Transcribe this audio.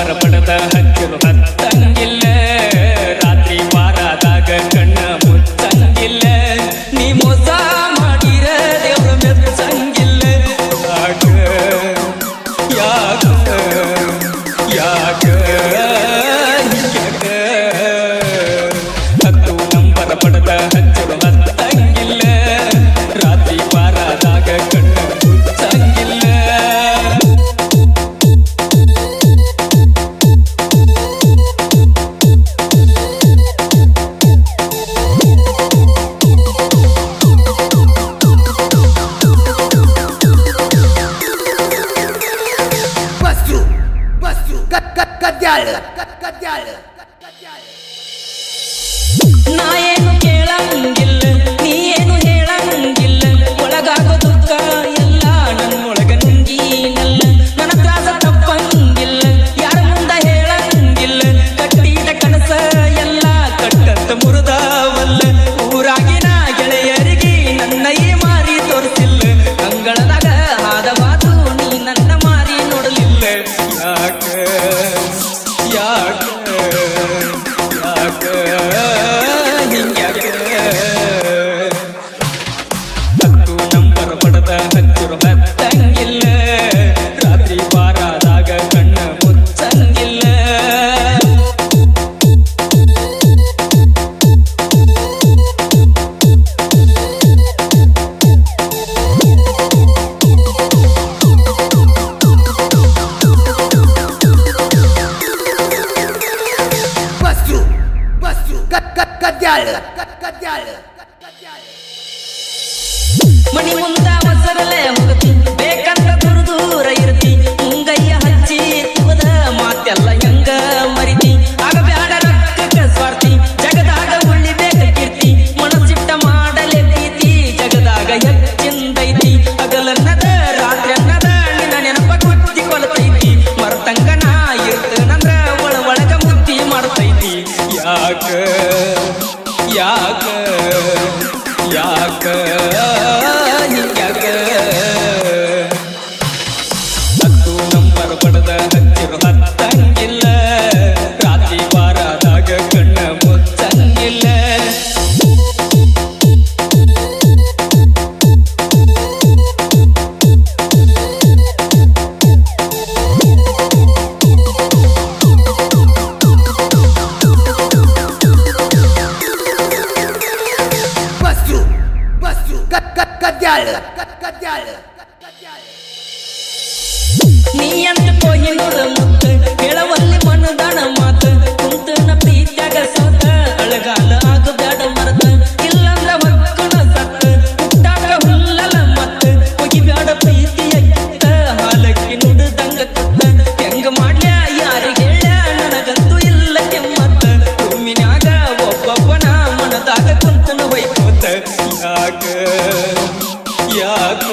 number ಪಡೆದ ಹಚ್ಚಲು ಹತ್ತಂಗಿಲ್ಲ ರಾತ್ರಿ ಪಾರಾದಾಗ ಕಣ್ಣ ಮುಚ್ಚಂಗಿಲ್ಲ ನೀ ಮೋಸ ಮಾಡಿರ ದೇವ್ರ ಮೆಚ್ಚಂಗಿಲ್ಲ ಯಾಕ ಯಾಕ ಯಾಕ ಹತ್ತು ನಂಬರ್ ಪಡೆದ ಹಚ್ಚಲು ಹತ್ತಂಗಿಲ್ಲ ರಾತ್ರಿ ಪಾರಾದಾಗ ಕಣ್ಣ ಮುಚ್ಚಂಗಿಲ್ಲ ನಾ ಏನು ಕೇಳಂಗಿಲ್ಲ ನೀ ಏನು ಹೇಳಂಗಿಲ್ಲ ಒಳಗಾಗೋ ದುಃಖ ಎಲ್ಲ ನನ್ನೊಳಗ ನುಂಗಿನಲ್ಲ ನನ್ನ ತ್ರಾಸ ತಪ್ಪಂಗಿಲ್ಲ ಯಾರ ಮುಂದ ಹೇಳಂಗಿಲ್ಲ ಕಟ್ಟಿದ ಕನಸ ಎಲ್ಲ ಕಟ್ಟಂತ ಮುರಿದವಲ್ಲ ಊರಾಗಿನ ಗೆಳೆಯರಿಗೆ ನನ್ನ ಈ ಮಾರಿ ತೋರಿಸಿಲ್ಲ ಕಂಗಳದಾಗ ಆದ ಮಾತು ನೀ ನನ್ನ ಮಾರಿ ನೋಡಲಿಲ್ಲ ಯಾಕ ಯಾಕ ಯಾಕ ಹತ್ತು ನಂಬರ್ ಪಡೆದ ಹಚ್ಚರು ಹತ್ತಂಗಿಲ್ಲ ರಾತ್ರಿ ಪಾರಾದಾಗ ಕಣ್ಣ ಮುಚ್ಚಂಗಿಲ್ಲ ಮಣಿ ಮುಂದ ಮಸರಲೆ ಹೋಗತಿ ಬೇಕಂತ ದೂರ ದೂರ ಇರ್ತಿ ಮುಂಗಯ್ಯ ಹಚ್ಚಿ ತುಗದ ಮಾತೆಲ್ಲ ಹೆಂಗ ಮರಿತಿ ಆಗ ಬ್ಯಾಡ ರೊಕ್ಕಕ್ಕ ಸ್ವಾರ್ಥಿ ಜಗದಾಗ ಉಳಿಬೇಕ ಕೀರ್ತಿ ಮನಸ್ಸಿಟ್ಟ ಮಾಡಲೆ ಪ್ರೀತಿ ಜಗದಾಗ ಹೆಚ್ಚಿಂದೈತಿ ಹಗಲನ್ನದ ರಾತ್ರಿಯನ್ನದ ನಿನ್ನ ನೆನಪ ಕುತ್ತಿ ಕೊಲತೈತಿ ಮರ್ತಂಗನ ಇರ್ತನಂದ್ರ ಒಳಗ ಮುತ್ತಿ ಮಾಡ್ತೈತಿ ಯಾಕ ಯಾಕ ಯಾಕ ಹತ್ತು ನಂಬರ್ ಪಡೆದ ಹಚ್ಚಿರು ಹತ್ತಂಗಿಲ್ಲ ರಾತ್ರಿ ಪಾರಾದಾಗ ಕಣ್ಣ ಮುಚ್ಚಂಗಿಲ್ಲ ನೀ ಅಂತ ಕೊಹಿನೂರ ಮುತ್ತ ಹೇಳವಲ್ಲಿ ಮನದಾಣ ಮಾತ ಕುಂತನ ಪ್ರೀತ್ಯಾಗ ಸೋತ ಅಳಗಾಲ ಆಗ ಬ್ಯಾಡ ಮರತ ಇಲ್ಲಂದ್ರ ಮಕ್ಕಳ ಸತ್ತ ಹುಟ್ಟಾಕ ಹುಲ್ಲಲ ಮತ್ತ ಹೋಗಿ ಬ್ಯಾಡ ಪ್ರೀತಿಯ ಕಿತ್ತ ಹಾಲಕ್ಕಿ ನುಡ್ದಂಗ ಕತ್ತ ಹೆಂಗ ಮಾಡ್ಲ್ಯಾ ಯಾರಿಗೆ ಹೇಳ್ಯಾ ನನಗಂತೂ ಇಲ್ಲ ಕೆಮ್ಮತ್ತ ರೂಮಿನ್ಯಾಗ ಒಬ್ಬೊಬ್ಬನ ಮನದಾಗ ಕುಂತನ ಹೊಯ್ಕೋತ ಯಾಕ ಯಾಕ